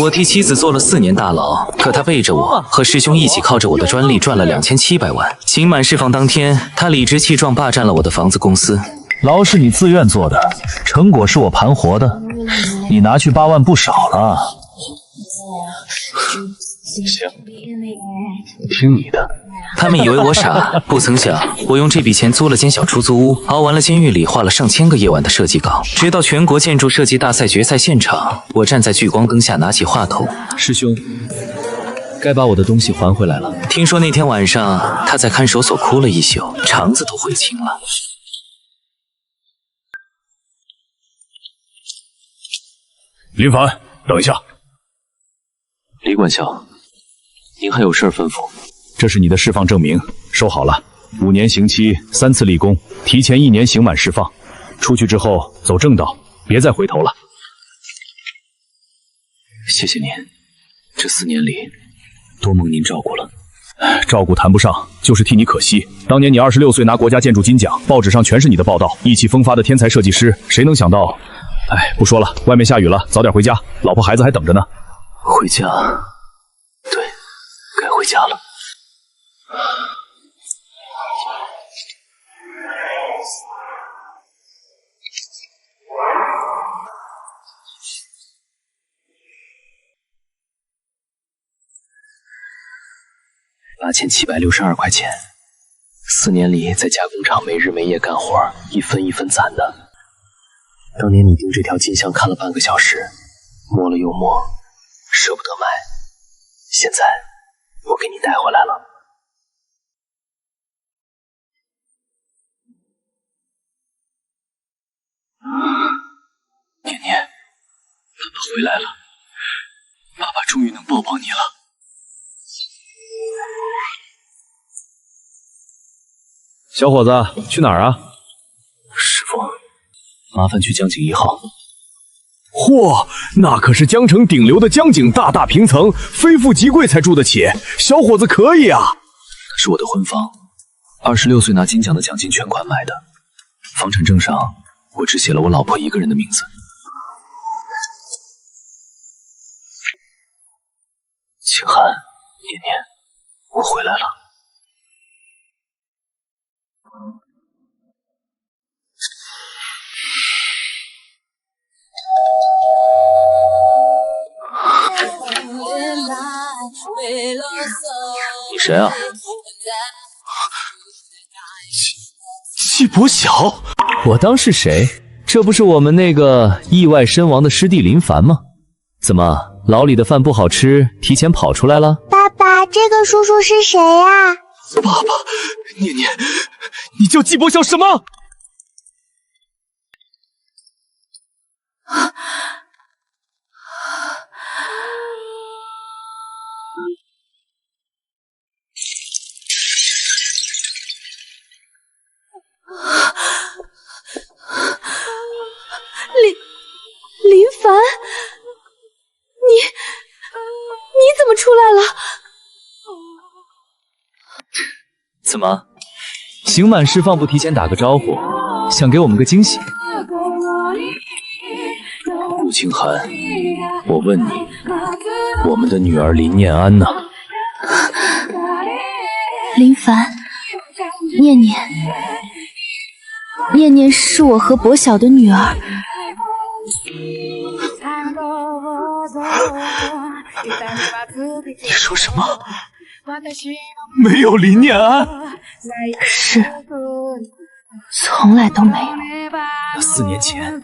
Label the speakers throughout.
Speaker 1: 我替妻子坐了4年大牢，可他背着我和师兄一起靠着我的专利赚了2700万。刑满释放当天，他理直气壮霸占了我的房子公司。
Speaker 2: 牢是你自愿做的，成果是我盘活的，你拿去8万不少了。
Speaker 3: 行，听你的。
Speaker 1: 他们以为我傻，不曾想我用这笔钱租了间小出租屋，熬完了监狱里画了上千个夜晚的设计稿。直到全国建筑设计大赛决赛现场，我站在聚光灯下拿起话筒：“
Speaker 2: 师兄，该把我的东西还回来了。”
Speaker 1: 听说那天晚上他在看守所哭了一宿，肠子都悔青了。
Speaker 3: 林凡，等一下。
Speaker 2: 李管校，您还有事吩咐？
Speaker 3: 这是你的释放证明，收好了。5年刑期，3次立功，提前1年刑满释放。出去之后走正道，别再回头了。
Speaker 2: 谢谢您，这4年里多蒙您照顾了。
Speaker 3: 照顾谈不上，就是替你可惜。当年你26岁拿国家建筑金奖，报纸上全是你的报道，意气风发的天才设计师，谁能想到？哎，不说了，外面下雨了，早点回家，老婆孩子还等着呢。
Speaker 2: 回家，对，该回家了。8762块钱，4年里在加工厂没日没夜干活，一分一分攒的。当年你盯这条金项看了半个小时，摸了又摸，舍不得买，现在我给你带回来了。念念，爸爸回来了，爸爸终于能抱抱你了。
Speaker 3: 小伙子，去哪儿啊？
Speaker 2: 师傅，麻烦去江景1号。
Speaker 3: 嚯，那可是江城顶流的江景大平层，非富即贵才住得起。小伙子可以啊！
Speaker 2: 那是我的婚房，26岁拿金奖的奖金全款买的。房产证上我只写了我老婆一个人的名字。清寒，念念，我回来了。你谁啊？
Speaker 3: 季伯晓，
Speaker 2: 我当是谁？这不是我们那个意外身亡的师弟林凡吗？怎么，牢里的饭不好吃，提前跑出来了？
Speaker 4: 爸爸，这个叔叔是谁呀？
Speaker 3: 爸爸，念念，你叫季伯晓什么？
Speaker 4: 林凡，你怎么出来了？
Speaker 2: 怎么，刑满释放不提前打个招呼，想给我们个惊喜？顾清寒，我问你，我们的女儿林念安呢？
Speaker 4: 林凡，念念，念念是我和伯晓的女儿。
Speaker 3: 你说什么？没有林念安？
Speaker 4: 是，从来都没有。
Speaker 3: 那4年前，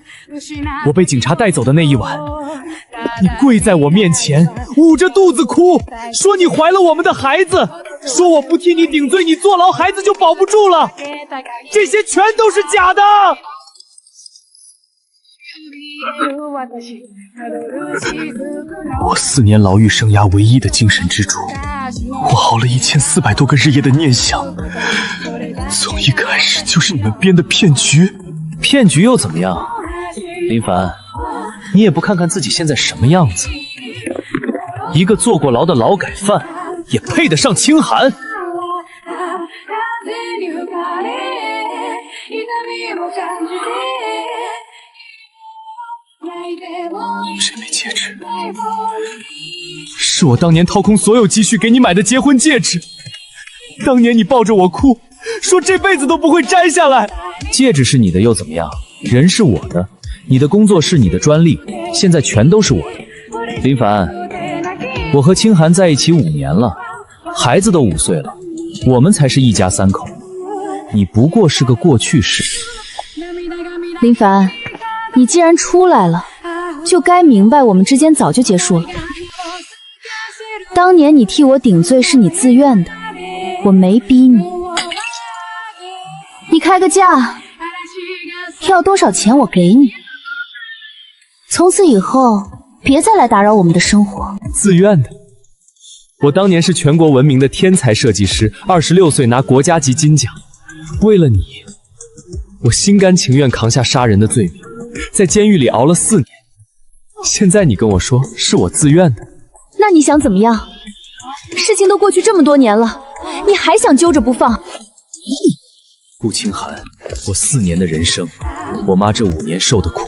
Speaker 3: 我被警察带走的那一晚，你跪在我面前，捂着肚子哭，说你怀了我们的孩子，说我不替你顶罪，你坐牢孩子就保不住了。这些全都是假的。我4年牢狱生涯唯一的精神支柱，我熬了1400多个日夜的念想，从一开始就是你们编的骗局。
Speaker 2: 骗局又怎么样？林凡，你也不看看自己现在什么样子，一个坐过牢的劳改犯，也配得上清寒？
Speaker 3: 这枚戒指是我当年掏空所有积蓄给你买的结婚戒指。当年你抱着我哭，说这辈子都不会摘下来。戒指是你的又怎么样？人是我的，你的工作是你的专利，现在全都是我的。林凡，我和清寒在一起5年了，孩子都5岁了，我们才是一家3口。你不过是个过去式。
Speaker 4: 林凡，你既然出来了，就该明白我们之间早就结束了。当年你替我顶罪是你自愿的，我没逼你。你开个价，要多少钱我给你。从此以后，别再来打扰我们的生活。
Speaker 3: 自愿的。我当年是全国闻名的天才设计师，26岁拿国家级金奖。为了你，我心甘情愿扛下杀人的罪名，在监狱里熬了4年。现在你跟我说是我自愿的，
Speaker 4: 那你想怎么样？事情都过去这么多年了，你还想揪着不放？
Speaker 3: 顾清寒，我4年的人生，我妈这5年受的苦，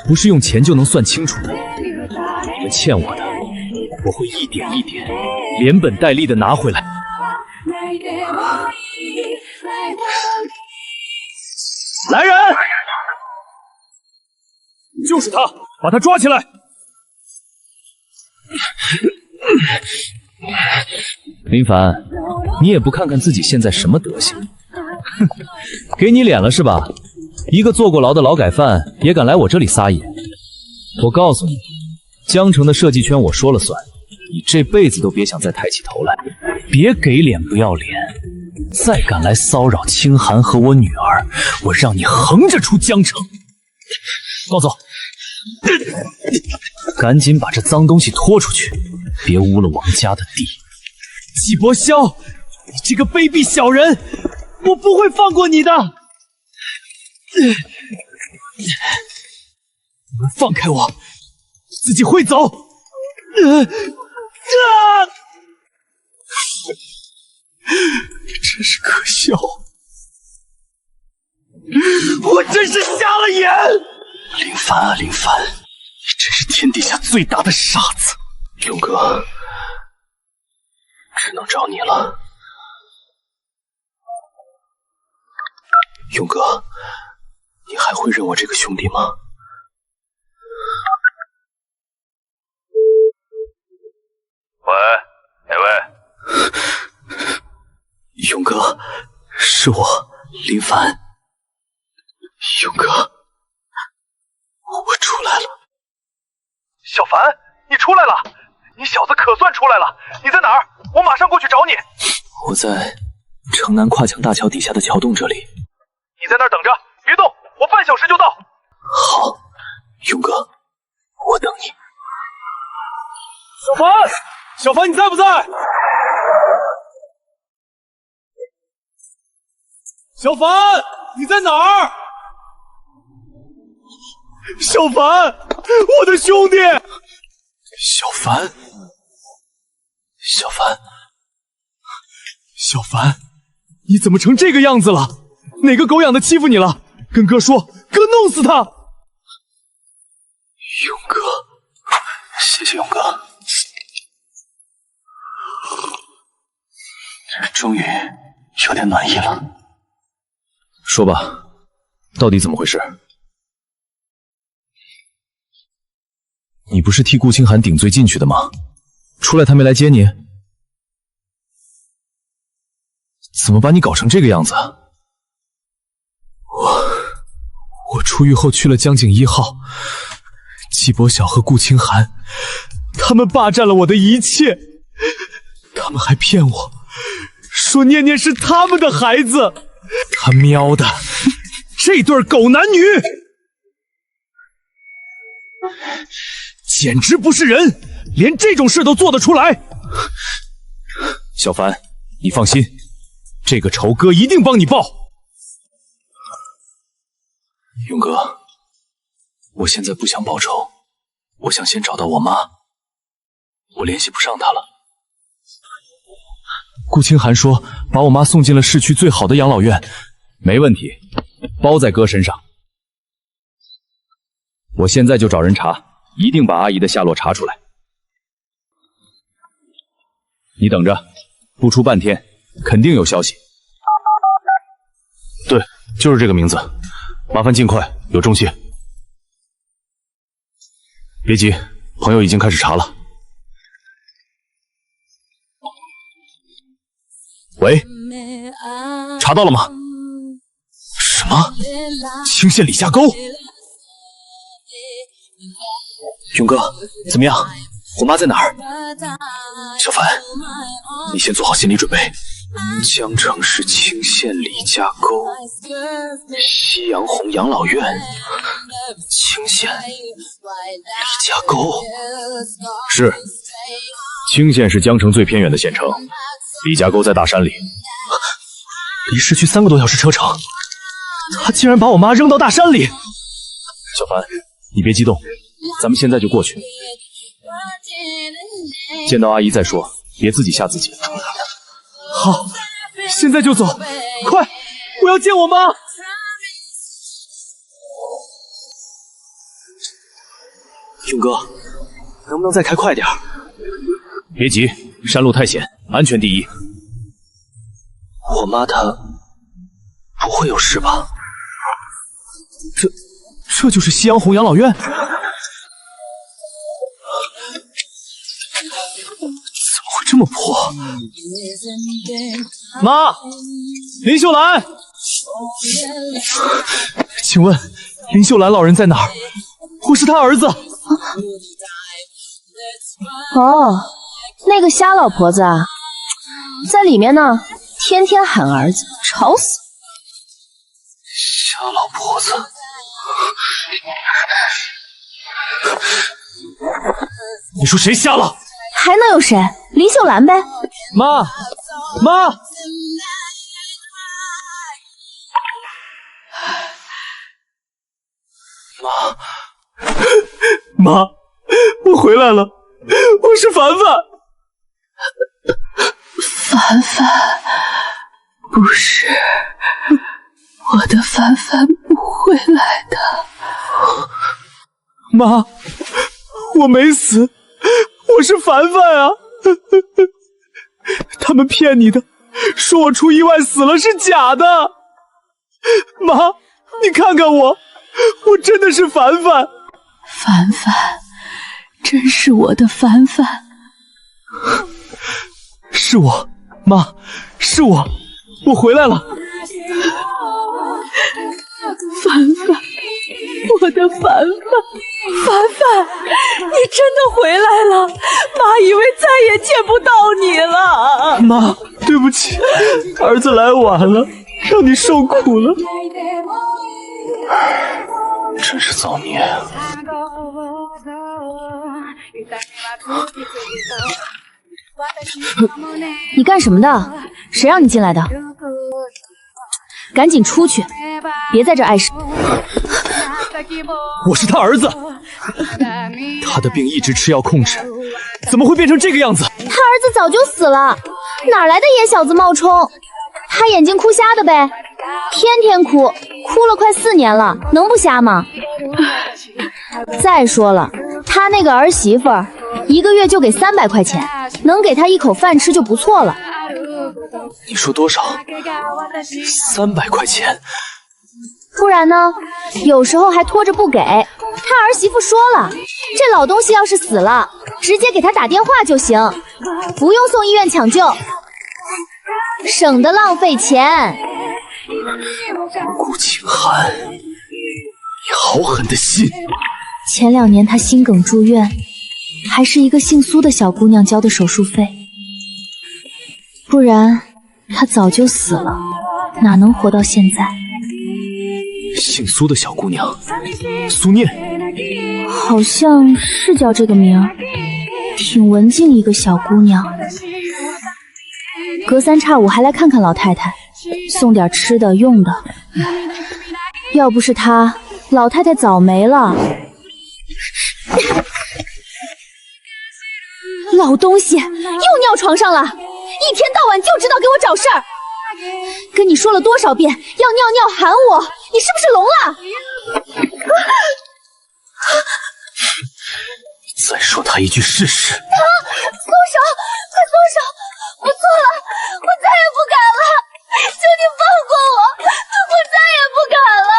Speaker 3: 不是用钱就能算清楚的。你们欠我的，我会一点一点，连本带利的拿回来。来人！就是他，把他抓起来！林凡，你也不看看自己现在什么德行？哼，给你脸了是吧？一个坐过牢的劳改犯也敢来我这里撒野？我告诉你，江城的设计圈我说了算，你这辈子都别想再抬起头来！别给脸不要脸！再敢来骚扰清寒和我女儿，我让你横着出江城！放走！赶紧把这脏东西拖出去，别污了我们家的地！纪伯霄，你这个卑鄙小人，我不会放过你的！你们放开我，自己会走！真是可笑！我真是瞎了眼！林凡啊，林凡，你真是天底下最大的傻子！
Speaker 2: 勇哥，只能找你了。勇哥，你还会认我这个兄弟吗？
Speaker 5: 喂，哪位？
Speaker 2: 勇哥，是我，林凡。勇哥，我出来了。
Speaker 5: 小凡，你出来了！你小子可算出来了！你在哪儿？我马上过去找你。
Speaker 2: 我在城南跨墙大桥底下的桥洞这里。
Speaker 5: 你在那儿等着，别动，我半小时就到。
Speaker 2: 好，勇哥，我等你。
Speaker 3: 小凡，小凡，你在不在？小凡，你在哪儿？小凡，我的兄弟！
Speaker 2: 小凡，小凡，
Speaker 3: 小凡，你怎么成这个样子了？哪个狗养的欺负你了？跟哥说，哥弄死他！
Speaker 2: 勇哥，谢谢勇哥。终于有点暖意了。
Speaker 3: 说吧，到底怎么回事？你不是替顾清寒顶罪进去的吗？出来他没来接你？怎么把你搞成这个样子？我出狱后去了江景1号，纪伯晓和顾清寒，他们霸占了我的一切，他们还骗我说念念是他们的孩子，他喵的，这对狗男女！简直不是人，连这种事都做得出来。小凡，你放心，这个仇哥一定帮你报。
Speaker 2: 勇哥，我现在不想报仇，我想先找到我妈。我联系不上她了。
Speaker 3: 顾清寒说把我妈送进了市区最好的养老院，没问题，包在哥身上。我现在就找人查，一定把阿姨的下落查出来。你等着，不出半天，肯定有消息。
Speaker 5: 对，就是这个名字，麻烦尽快，有重谢。别急，朋友已经开始查了。喂，查到了吗？什么？清县李家沟？
Speaker 2: 勇哥，怎么样？我妈在哪儿？
Speaker 5: 小凡，你先做好心理准备。
Speaker 2: 江城市清县李家沟，夕阳红养老院，清县李家沟。
Speaker 5: 是，清县是江城最偏远的县城，李家沟在大山里，
Speaker 3: 离市区3个多小时车程，他竟然把我妈扔到大山里！
Speaker 5: 小凡，你别激动，咱们现在就过去。见到阿姨再说，别自己吓自己。
Speaker 3: 好，现在就走，快！我要见我妈。
Speaker 2: 勇哥，能不能再开快点？
Speaker 5: 别急，山路太险，安全第一。
Speaker 2: 我妈她不会有事吧？
Speaker 3: 这就是夕阳红养老院？这么破！妈，林秀兰，请问林秀兰老人在哪儿？我是他儿子。
Speaker 4: 哦，那个瞎老婆子啊，在里面呢，天天喊儿子，吵死了。
Speaker 2: 瞎老婆子。
Speaker 3: 你说谁瞎了？
Speaker 4: 还能有谁？林秀兰呗。
Speaker 3: 妈，妈，我回来了，我是凡凡。
Speaker 6: 凡凡，不是，我的凡凡不会来的。
Speaker 3: 妈，我没死。我是凡凡啊！他们骗你的，说我出意外死了是假的。妈，你看看我，我真的是凡凡。
Speaker 6: 凡凡，真是我的凡凡。
Speaker 3: 是我，妈，是我回来了。
Speaker 6: 凡凡，我的凡凡，凡凡，你真的回来了！妈以为再也见不到你了。
Speaker 3: 妈，对不起，儿子来晚了，让你受苦了。
Speaker 2: 真是造孽。
Speaker 4: 你干什么的？谁让你进来的？赶紧出去，别在这碍事。
Speaker 3: 我是他儿子，他的病一直吃药控制，怎么会变成这个样子？
Speaker 4: 他儿子早就死了，哪来的野小子冒充？他眼睛哭瞎的呗，天天哭，哭了快4年了，能不瞎吗？再说了，他那个儿媳妇儿1个月就给300块钱，能给他一口饭吃就不错了。
Speaker 2: 你说多少？300块钱？
Speaker 4: 不然呢？有时候还拖着不给。他儿媳妇说了，这老东西要是死了，直接给他打电话就行，不用送医院抢救，省得浪费钱。
Speaker 2: 顾清寒，你好狠的心！
Speaker 4: 前2年他心梗住院，还是一个姓苏的小姑娘交的手术费，不然他早就死了，哪能活到现在？
Speaker 2: 姓苏的小姑娘，苏念，
Speaker 4: 好像是叫这个名儿，挺文静一个小姑娘，隔3差5还来看看老太太，送点吃的用的。要不是她，老太太早没了。老东西又尿床上了，一天到晚就知道给我找事儿。跟你说了多少遍，要尿尿喊我，你是不是聋了？
Speaker 2: 再说他一句试试。
Speaker 4: 松手！快松手！我错了，我再也不敢了！求你放过我，我再也不敢了！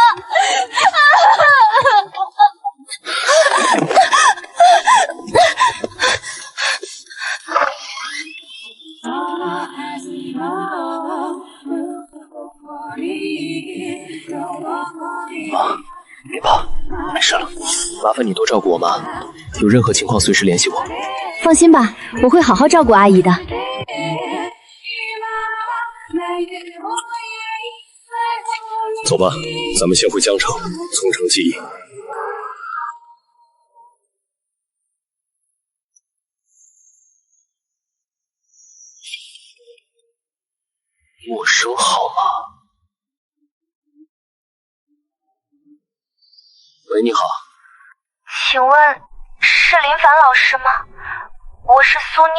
Speaker 2: 妈，别怕，没事了。麻烦你多照顾我妈，有任何情况随时联系我。
Speaker 4: 放心吧，我会好好照顾阿姨的。
Speaker 2: 走吧，咱们先回江城，从长计议。陌生号码。喂，你好。
Speaker 7: 请问是林凡老师吗？我是苏念。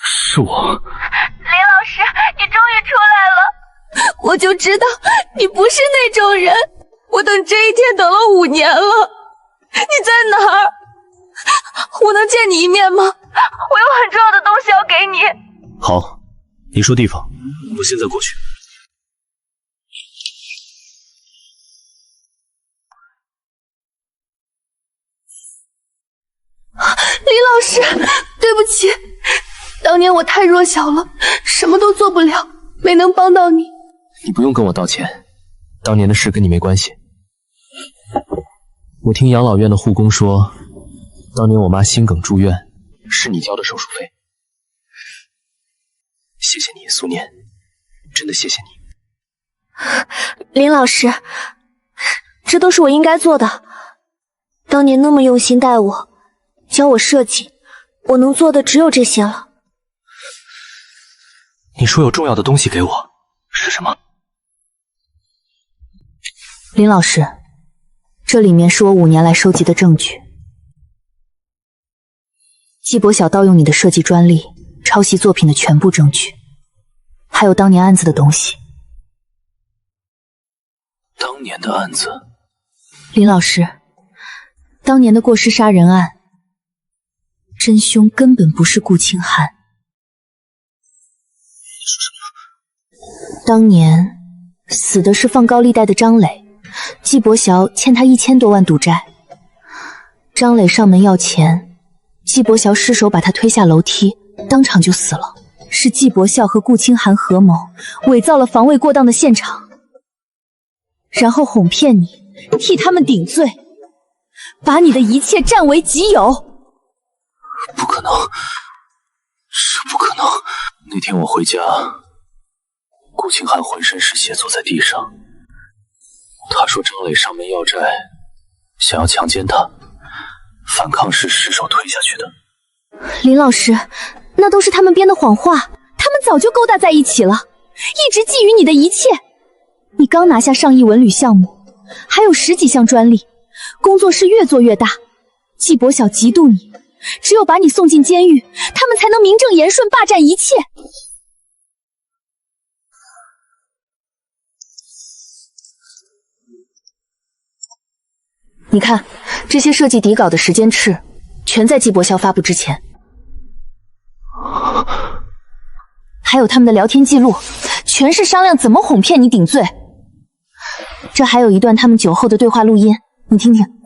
Speaker 2: 是我。
Speaker 7: 林老师，你终于出来了！
Speaker 6: 我就知道你不是那种人，我等这一天等了5年了。你在哪儿？我能见你一面吗？我有
Speaker 7: 很重要的东西要给你。
Speaker 2: 好，你说地方，我现在过去。
Speaker 6: 李老师，对不起，当年我太弱小了，什么都做不了，没能帮到你。
Speaker 2: 你不用跟我道歉，当年的事跟你没关系。我听养老院的护工说，当年我妈心梗住院，是你交的手术费。谢谢你，苏念，真的谢谢你。
Speaker 6: 林老师，这都是我应该做的。当年那么用心待我，教我设计，我能做的只有这些了。
Speaker 2: 你说有重要的东西给我，是什么？
Speaker 4: 林老师，这里面是我5年来收集的证据。季伯晓盗用你的设计专利，抄袭作品的全部证据，还有当年案子的东西。
Speaker 2: 当年的案子？
Speaker 4: 林老师，当年的过失杀人案，真凶根本不是顾清寒。当年死的是放高利贷的张磊，季伯晓欠他1000多万赌债。张磊上门要钱，季伯晓失手把他推下楼梯，当场就死了。是季伯晓和顾清寒合谋，伪造了防卫过当的现场，然后哄骗你，替他们顶罪，把你的一切占为己有。
Speaker 2: 不可能，这不可能！那天我回家，顾清寒浑身是血坐在地上，他说张磊上门要债，想要强奸他，反抗时失手推下去的。
Speaker 4: 林老师，那都是他们编的谎话，他们早就勾搭在一起了，一直觊觎你的一切。你刚拿下上亿文旅项目，还有10几项专利，工作室越做越大。季伯晓嫉妒你，只有把你送进监狱，他们才能名正言顺霸占一切。你看，这些设计底稿的时间敕，全在季伯晓发布之前。还有他们的聊天记录，全是商量怎么哄骗你顶罪。这还有一段他们酒后的对话录音，你听听。那个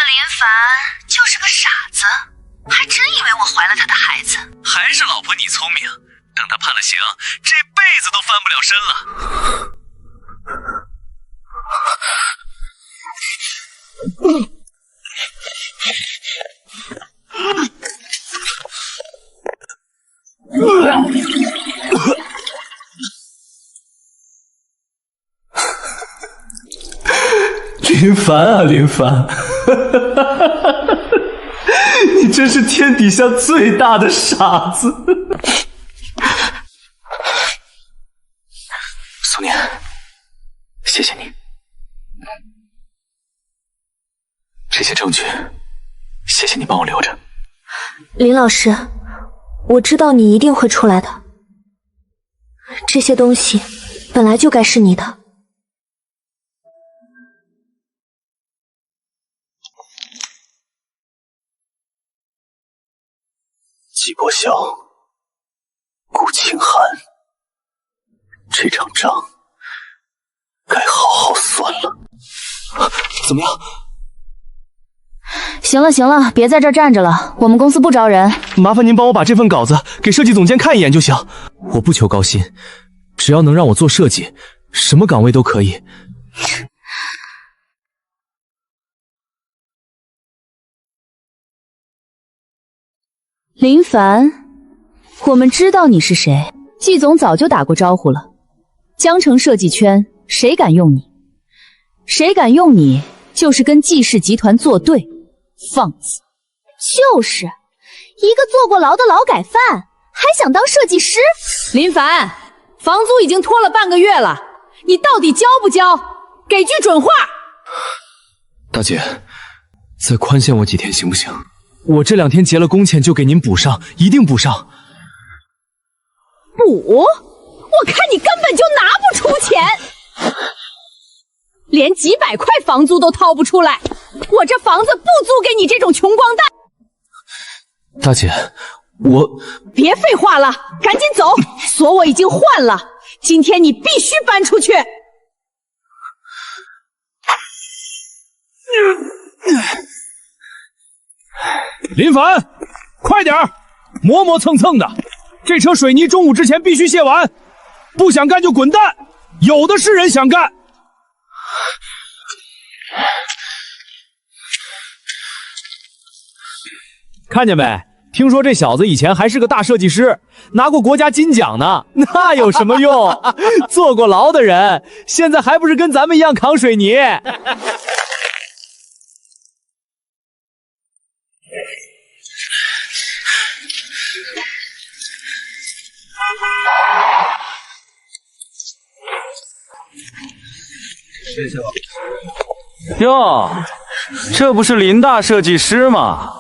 Speaker 7: 林凡就是个傻子，还真以为我怀了他的孩子。
Speaker 5: 还是老婆你聪明，等他判了刑，这辈子都翻不了身了。
Speaker 3: 林凡啊，林凡，你真是天底下最大的傻子。
Speaker 2: 苏念，谢谢你。这些证据，谢谢你帮我留着。
Speaker 6: 林老师，我知道你一定会出来的。这些东西本来就该是你的。
Speaker 2: 季伯晓，顾清寒，这场仗该好好算了。怎么样？
Speaker 4: 行了行了，别在这儿站着了，我们公司不招人。
Speaker 3: 麻烦您帮我把这份稿子给设计总监看一眼就行。我不求高薪，只要能让我做设计，什么岗位都可以。
Speaker 4: 林凡，我们知道你是谁，季总早就打过招呼了。江城设计圈，谁敢用你？谁敢用你，就是跟季氏集团作对。放肆！就是一个坐过牢的劳改犯，还想当设计师？
Speaker 6: 林凡，房租已经拖了半个月了，你到底交不交？给句准话。
Speaker 3: 大姐，再宽限我几天行不行？我这2天结了工钱就给您补上，一定补上。
Speaker 6: 补？我看你根本就拿不出钱，连几百块房租都掏不出来。我这房子不租给你这种穷光蛋。
Speaker 3: 大姐，我……
Speaker 6: 别废话了，赶紧走！锁我已经换了，今天你必须搬出去。
Speaker 3: 林凡，快点儿，磨磨蹭蹭的，这车水泥中午之前必须卸完，不想干就滚蛋，有的是人想干。看见没？听说这小子以前还是个大设计师，拿过国家金奖呢。那有什么用？坐过牢的人，现在还不是跟咱们一样扛水泥？
Speaker 8: 哟，这不是林大设计师吗？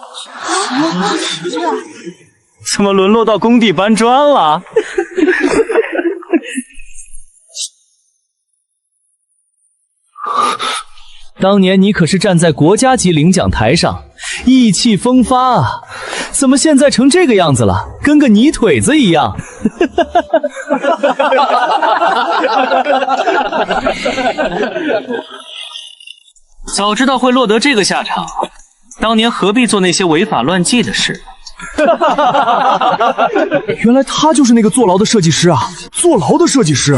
Speaker 8: 怎么沦落到工地搬砖了？
Speaker 3: 当年你可是站在国家级领奖台上，意气风发啊！怎么现在成这个样子了，跟个泥腿子一样？
Speaker 1: 早知道会落得这个下场，当年何必做那些违法乱纪的事？
Speaker 3: 原来他就是那个坐牢的设计师啊！坐牢的设计师，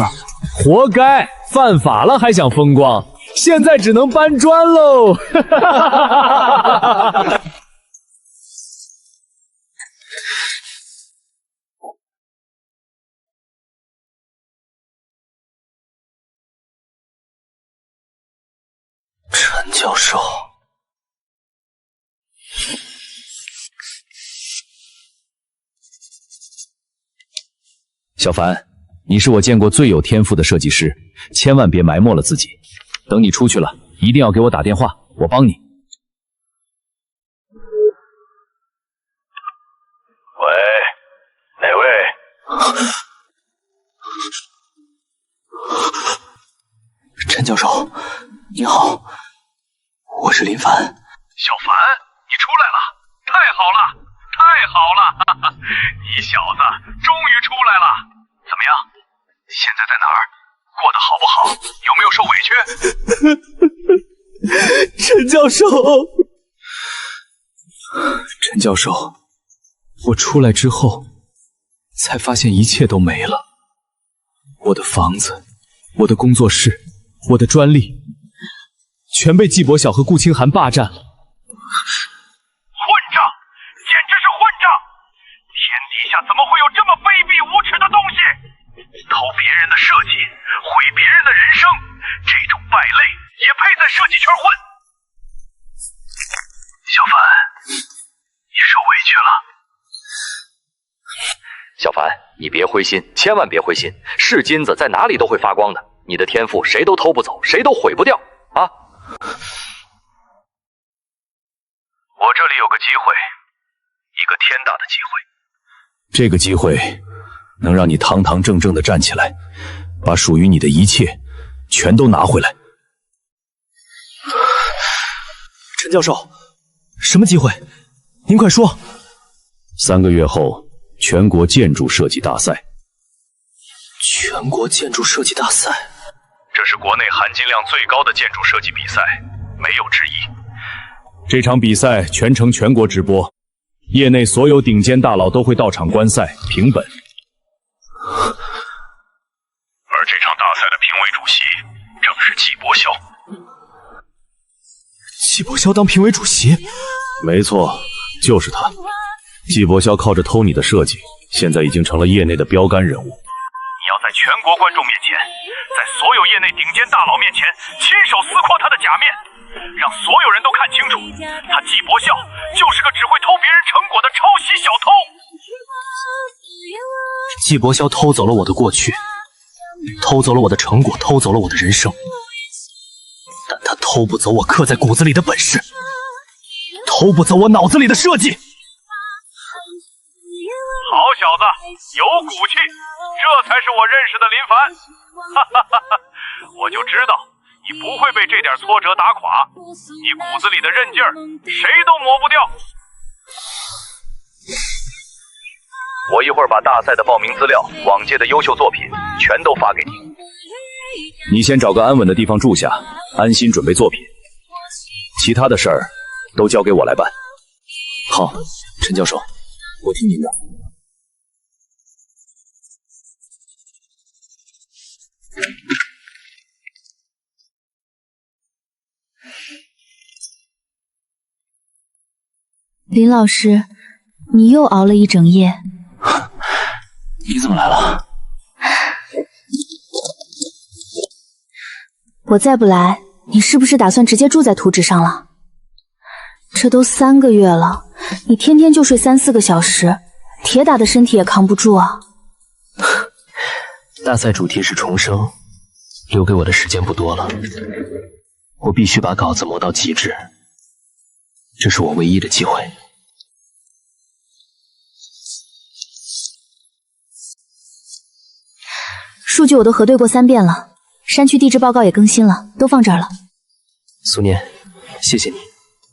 Speaker 3: 活该，犯法了还想风光，现在只能搬砖喽！
Speaker 2: 陈教授，
Speaker 3: 小凡，你是我见过最有天赋的设计师，千万别埋没了自己。等你出去了，一定要给我打电话，我帮你。
Speaker 5: 喂，哪位？
Speaker 2: 陈教授，你好，我是林凡。
Speaker 5: 小凡，你出来了，太好了，太好了！哈哈，你小子终于出来了，怎么样？现在在哪儿？过得好不好？有没有受委屈？
Speaker 3: 陈教授，陈教授，我出来之后，才发现一切都没了。我的房子，我的工作室，我的专利，全被季伯晓和顾清寒霸占了。
Speaker 5: 混账！简直是混账！天底下怎么会有这么卑鄙无耻的东西？偷别人的设计，毁别人的人生，这种败类也配在设计圈混？小凡，你受委屈了。
Speaker 9: 小凡，你别灰心，千万别灰心，是金子在哪里都会发光的，你的天赋谁都偷不走，谁都毁不掉啊！
Speaker 5: 我这里有个机会，一个天大的机会。
Speaker 3: 这个机会能让你堂堂正正的站起来，把属于你的一切全都拿回来。陈教授，什么机会？您快说。
Speaker 10: 3个月后，全国建筑设计大赛。
Speaker 2: 全国建筑设计大赛，
Speaker 5: 这是国内含金量最高的建筑设计比赛，没有之一。
Speaker 10: 这场比赛全程全国直播，业内所有顶尖大佬都会到场观赛评本。
Speaker 5: 而这场大赛的评委主席正是季伯霄。
Speaker 3: 季伯霄当评委主席？
Speaker 10: 没错，就是他。季伯霄靠着偷你的设计，现在已经成了业内的标杆人物。
Speaker 5: 你要在全国观众面前，在所有业内顶尖大佬面前，亲手撕破他的假面，让所有人都看清楚，他季伯霄就是个只会偷别人成果的抄袭小偷。
Speaker 2: 季伯霄偷走了我的过去，偷走了我的成果，偷走了我的人生，但他偷不走我刻在骨子里的本事，偷不走我脑子里的设计。
Speaker 5: 好小子，有骨气，这才是我认识的林凡。哈哈哈哈！我就知道你不会被这点挫折打垮，你骨子里的韧劲儿，谁都磨不掉。我一会儿把大赛的报名资料、往届的优秀作品全都发给你。
Speaker 10: 你先找个安稳的地方住下，安心准备作品，其他的事儿都交给我来办。
Speaker 2: 好，陈教授，我听您的。
Speaker 4: 林老师，你又熬了一整夜。
Speaker 2: 你怎么来了？
Speaker 4: 我再不来，你是不是打算直接住在图纸上了？这都3个月了，你天天就睡3、4个小时，铁打的身体也扛不住啊。
Speaker 2: 大赛主题是重生，留给我的时间不多了，我必须把稿子磨到极致，这是我唯一的机会。
Speaker 4: 数据我都核对过3遍了，山区地质报告也更新了，都放这儿了。
Speaker 2: 苏念，谢谢你，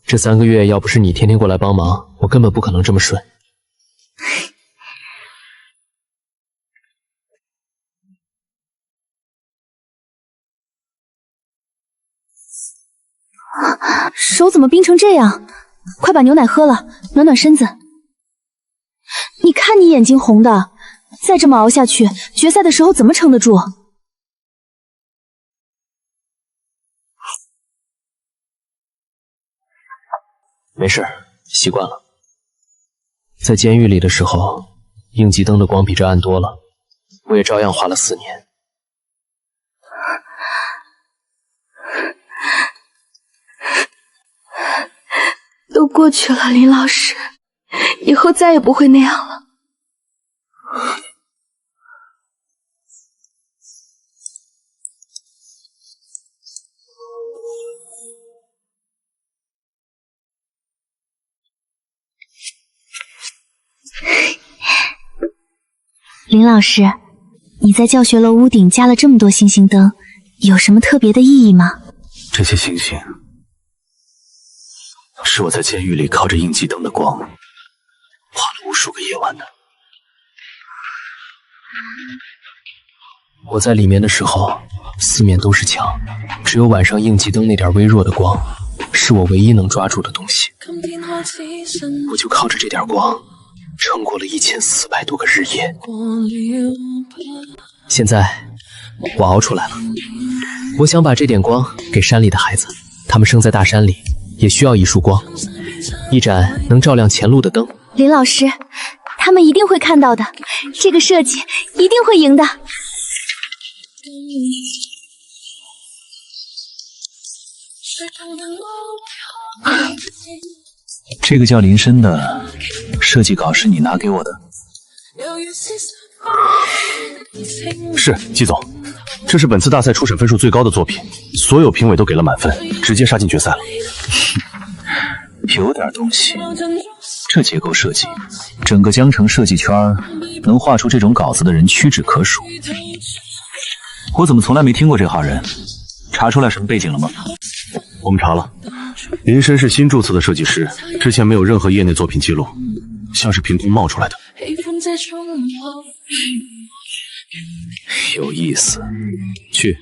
Speaker 2: 这3个月要不是你天天过来帮忙，我根本不可能这么顺。
Speaker 4: 手怎么冰成这样？快把牛奶喝了，暖暖身子。你看你眼睛红的，再这么熬下去，决赛的时候怎么撑得住？
Speaker 2: 没事，习惯了。在监狱里的时候，应急灯的光比这暗多了，我也照样花了4年。
Speaker 6: 都过去了，林老师，以后再也不会那样了。
Speaker 4: 林老师，你在教学楼屋顶加了这么多星星灯，有什么特别的意义吗？
Speaker 2: 这些星星是我在监狱里靠着应急灯的光画了无数个夜晚的。我在里面的时候，四面都是墙，只有晚上应急灯那点微弱的光，是我唯一能抓住的东西。我就靠着这点光，撑过了1400多个日夜。现在我熬出来了，我想把这点光给山里的孩子，他们生在大山里，也需要一束光，一盏能照亮前路的灯。
Speaker 4: 林老师，他们一定会看到的，这个设计一定会赢的。
Speaker 10: 这个叫林深的设计稿是你拿给我的？
Speaker 11: 是，季总，这是本次大赛初审分数最高的作品，所有评委都给了满分，直接杀进决赛了。
Speaker 10: 有点东西，这结构设计，整个江城设计圈能画出这种稿子的人屈指可数。我怎么从来没听过这号人？查出来什么背景了吗？
Speaker 11: 我们查了，林深是新注册的设计师，之前没有任何业内作品记录，像是凭空冒出来的。
Speaker 10: 有意思，去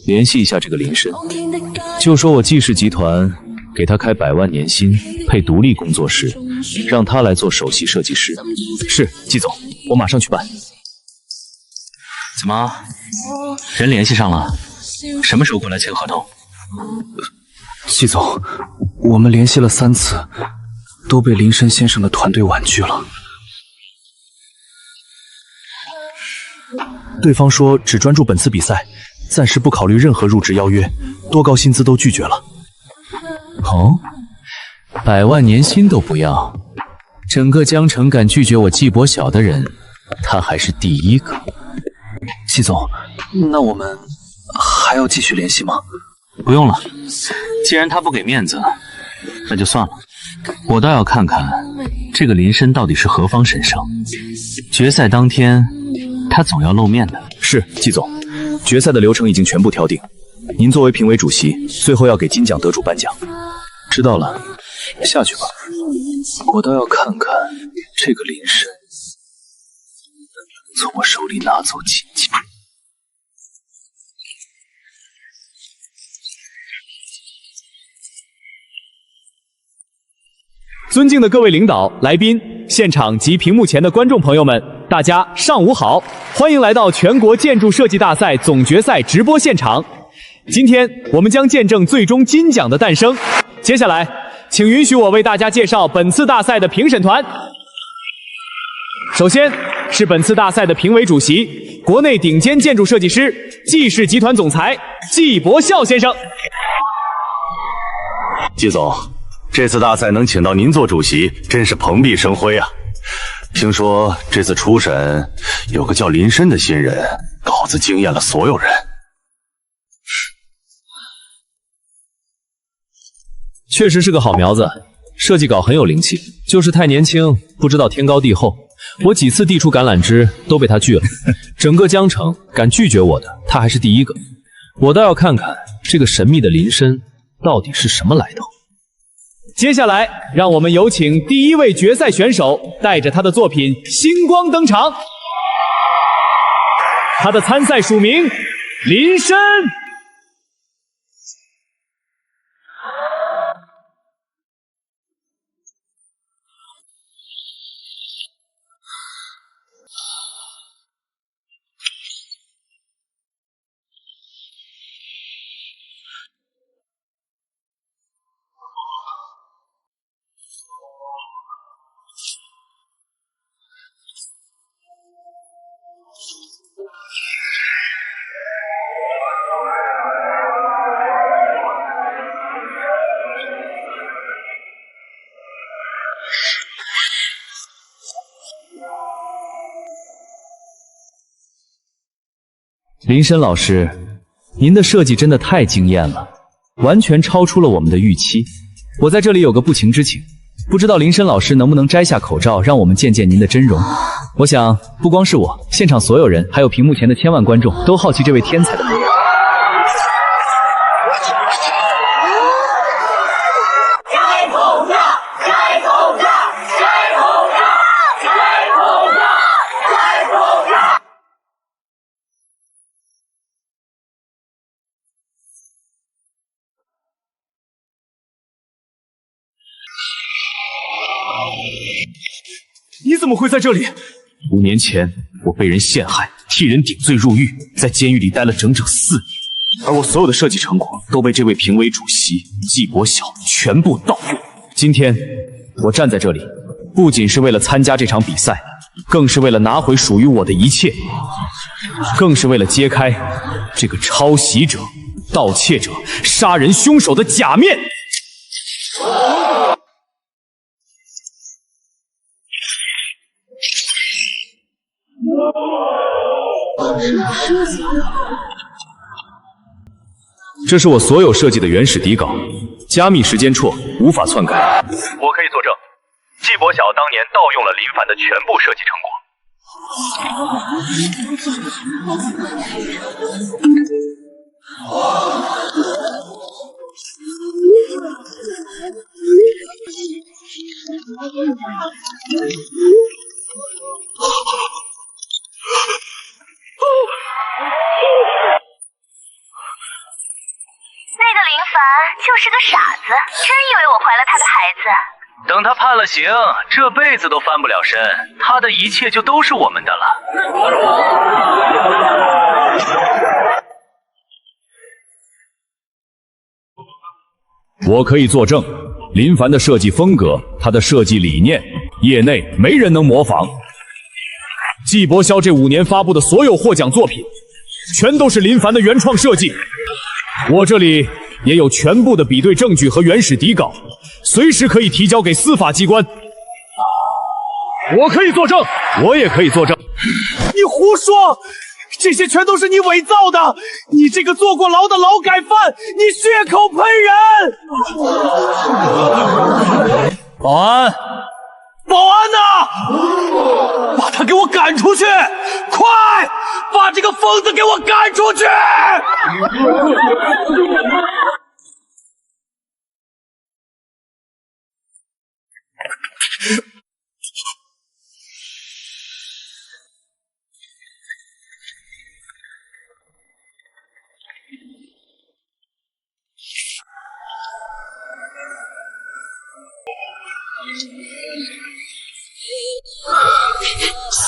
Speaker 10: 联系一下这个林深，就说我季氏集团给他开100万年薪，配独立工作室，让他来做首席设计师。
Speaker 3: 是，季总，我马上去办。
Speaker 1: 怎么，人联系上了？什么时候过来签合同？
Speaker 2: 季总，我们联系了3次，都被林深先生的团队婉拒了。对方说只专注本次比赛，暂时不考虑任何入职邀约，多高薪资都拒绝了。
Speaker 10: 哦，100万年薪都不要，整个江城敢拒绝我季伯晓的人，他还是第一个。
Speaker 2: 季总，那我们还要继续联系吗？
Speaker 1: 不用了，既然他不给面子，那就算了。我倒要看看这个林深到底是何方神圣。决赛当天，他总要露面的。
Speaker 3: 是，季总，决赛的流程已经全部调定。您作为评委主席，最后要给金奖得主颁奖。
Speaker 2: 知道了，下去吧。我倒要看看这个林深从我手里拿走几件。
Speaker 3: 尊敬的各位领导、来宾、现场及屏幕前的观众朋友们，大家上午好！欢迎来到全国建筑设计大赛总决赛直播现场。今天我们将见证最终金奖的诞生。接下来，请允许我为大家介绍本次大赛的评审团。首先是本次大赛的评委主席，国内顶尖建筑设计师、季氏集团总裁季伯孝先生。
Speaker 11: 季总，这次大赛能请到您做主席，真是蓬荜生辉啊！听说这次初审有个叫林深的新人，稿子惊艳了所有人。
Speaker 3: 确实是个好苗子，设计稿很有灵气，就是太年轻，不知道天高地厚。我几次递出橄榄枝都被他拒了，整个江城敢拒绝我的，他还是第一个。我倒要看看这个神秘的林深到底是什么来头。接下来，让我们有请第一位决赛选手带着他的作品《星光》登场。他的参赛署名林深。林深老师，您的设计真的太惊艳了，完全超出了我们的预期。我在这里有个不情之请，不知道林深老师能不能摘下口罩，让我们见见您的真容。我想，不光是我，现场所有人，还有屏幕前的千万观众，都好奇这位天才的模样。你怎么会在这里？5年前，我被人陷害，替人顶罪入狱，在监狱里待了整整4年，而我所有的设计成果都被这位评委主席季伯晓全部盗用。今天，我站在这里，不仅是为了参加这场比赛，更是为了拿回属于我的一切，更是为了揭开这个抄袭者、盗窃者、杀人凶手的假面。这是我所有设计的原始底稿，加密时间辍，无法篡改。
Speaker 5: 我可以作证，季伯晓当年盗用了林凡的全部设计成果。
Speaker 7: 那个林凡就是个傻子，真以为我怀了他的孩子。
Speaker 1: 等他判了刑，这辈子都翻不了身，他的一切就都是我们的了。
Speaker 12: 我可以作证，林凡的设计风格，他的设计理念，业内没人能模仿。季伯霄这5年发布的所有获奖作品，全都是林凡的原创设计。我这里也有全部的比对证据和原始底稿，随时可以提交给司法机关。我可以作证，我也可以作证。
Speaker 3: 你胡说！这些全都是你伪造的！你这个坐过牢的劳改犯，你血口喷人！
Speaker 1: 保安，
Speaker 3: 保安呢？把他给我赶出去！快，把这个疯子给我赶出去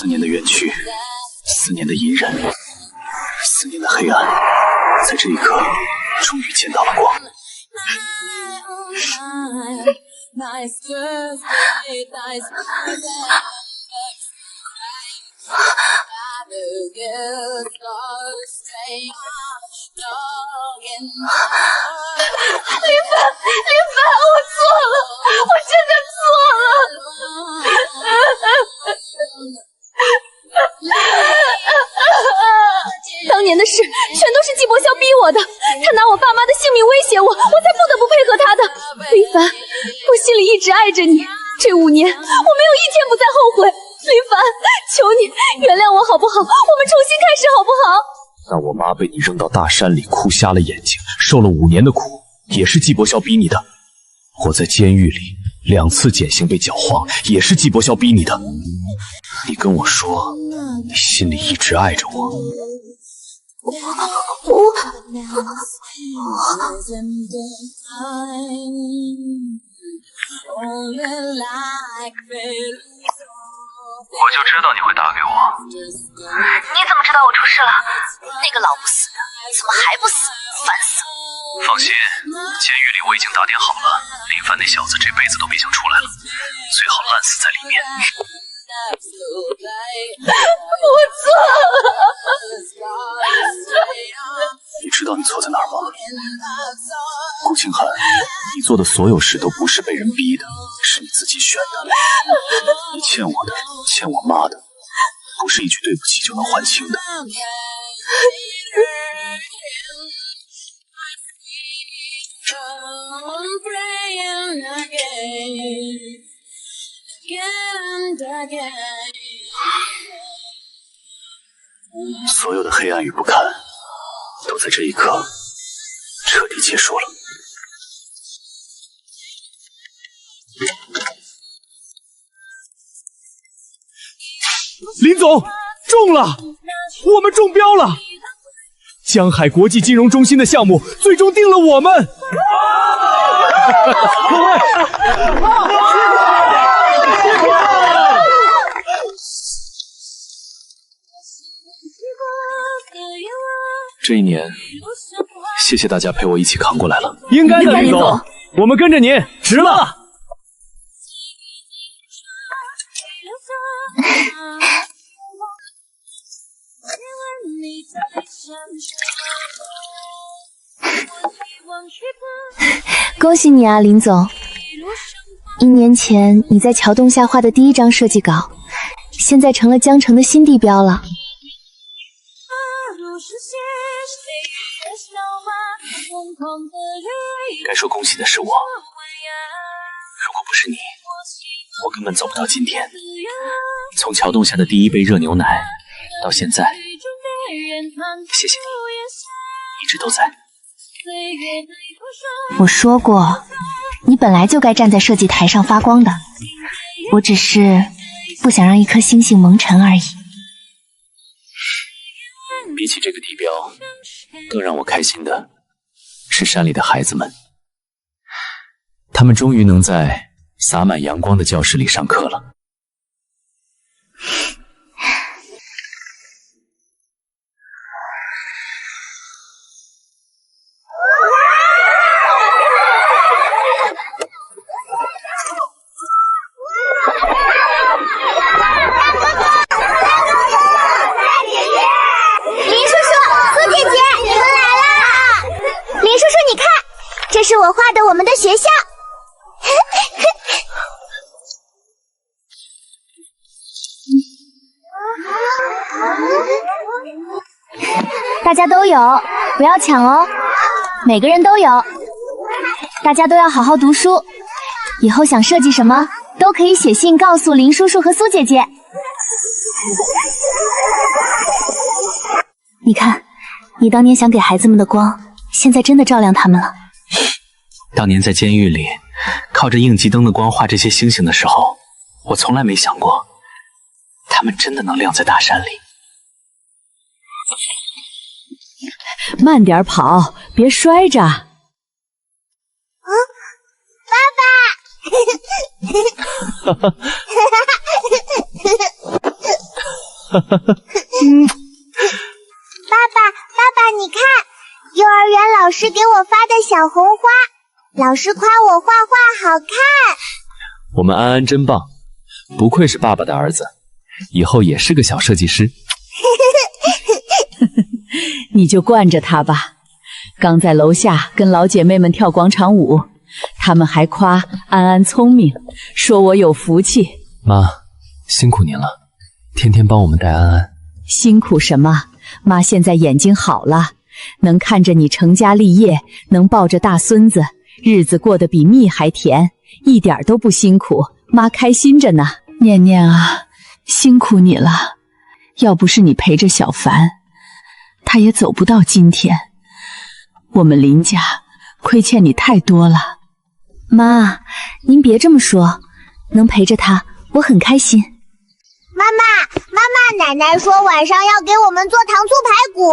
Speaker 3: ！4
Speaker 10: 年的冤屈，4年的隐忍，4年的黑暗，在这一刻终于见到了光。
Speaker 6: 林凡，我错了，我真的错了。当年的事全都是季伯霄逼我的，他拿我爸妈的性命威胁我，我才不得不配合他的。林凡，我心里一直爱着你，这5年我没有一天不再后悔。林凡，求你原谅我好不好？我们重新开始好不好？
Speaker 10: 那我妈被你扔到大山里，哭瞎了眼睛，受了5年的苦，也是季伯霄逼你的。我在监狱里2次减刑被绞晃，也是季伯霄逼你的。你跟我说，你心里一直爱着我。
Speaker 1: 我就知道你会打给我。
Speaker 7: 你怎么知道我出事了？那个老不死的怎么还不死？烦死了！
Speaker 1: 放心，监狱里我已经打点好了，林凡那小子这辈子都别想出来了，最好烂死在里面。
Speaker 6: 我错了。
Speaker 10: 你知道你错在哪儿吗？顾清寒，你做的所有事都不是被人逼的，是你自己选的。你欠我的，欠我妈的，不是一句对不起就能还清的。所有的黑暗与不堪，都在这一刻彻底结束了。
Speaker 3: 林总，中了！我们中标了！江海国际金融中心的项目最终定了我们。
Speaker 10: 这1年，谢谢大家陪我一起扛过来了。
Speaker 3: 应该的，林总，我们跟着您，值了。
Speaker 4: 恭喜你啊，林总！1年前你在桥洞下画的第1张设计稿，现在成了江城的新地标了。
Speaker 10: 该说恭喜的是我，如果不是你，我根本走不到今天。从桥洞下的第1杯热牛奶到现在，谢谢你，一直都在。
Speaker 4: 我说过，你本来就该站在设计台上发光的，我只是不想让一颗星星蒙尘而已。
Speaker 10: 比起这个地标，更让我开心的是山里的孩子们，他们终于能在洒满阳光的教室里上课了。
Speaker 7: 这是我画的我们的学校。
Speaker 4: 大家都有，不要抢哦，每个人都有。大家都要好好读书，以后想设计什么都可以写信告诉林叔叔和苏姐姐。你看，你当年想给孩子们的光，现在真的照亮他们了。
Speaker 1: 当年在监狱里，靠着应急灯的光画这些星星的时候，我从来没想过，它们真的能亮在大山里。
Speaker 13: 慢点跑，别摔着。
Speaker 7: 爸爸！爸爸，你看，幼儿园老师给我发的小红花。老师夸我画画好看。
Speaker 10: 我们安安真棒，不愧是爸爸的儿子，以后也是个小设计师。
Speaker 13: 你就惯着他吧。刚在楼下跟老姐妹们跳广场舞，他们还夸安安聪明，说我有福气。
Speaker 2: 妈，辛苦您了，天天帮我们带安安。
Speaker 13: 辛苦什么？妈现在眼睛好了，能看着你成家立业，能抱着大孙子，日子过得比蜜还甜，一点都不辛苦，妈开心着呢。念念啊，辛苦你了，要不是你陪着小凡，他也走不到今天。我们林家亏欠你太多了。
Speaker 4: 妈，您别这么说，能陪着他，我很开心。
Speaker 7: 妈妈，奶奶说晚上要给我们做糖醋排骨。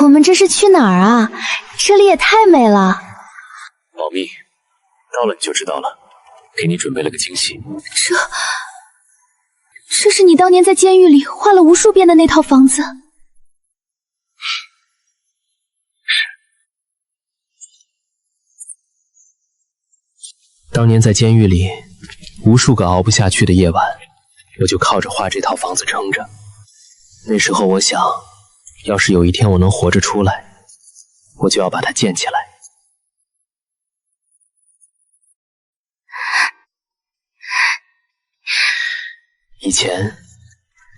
Speaker 4: 我们这是去哪儿啊？这里也太美了。
Speaker 10: 保密，到了你就知道了。给你准备了个惊喜。
Speaker 4: 这是你当年在监狱里画了无数遍的那套房子。
Speaker 2: 当年在监狱里，无数个熬不下去的夜晚，我就靠着画这套房子撑着。那时候我想，要是有一天我能活着出来，我就要把它建起来。以前，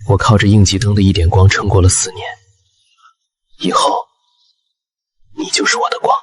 Speaker 2: 我靠着应急灯的一点光撑过了4年，以后，你就是我的光。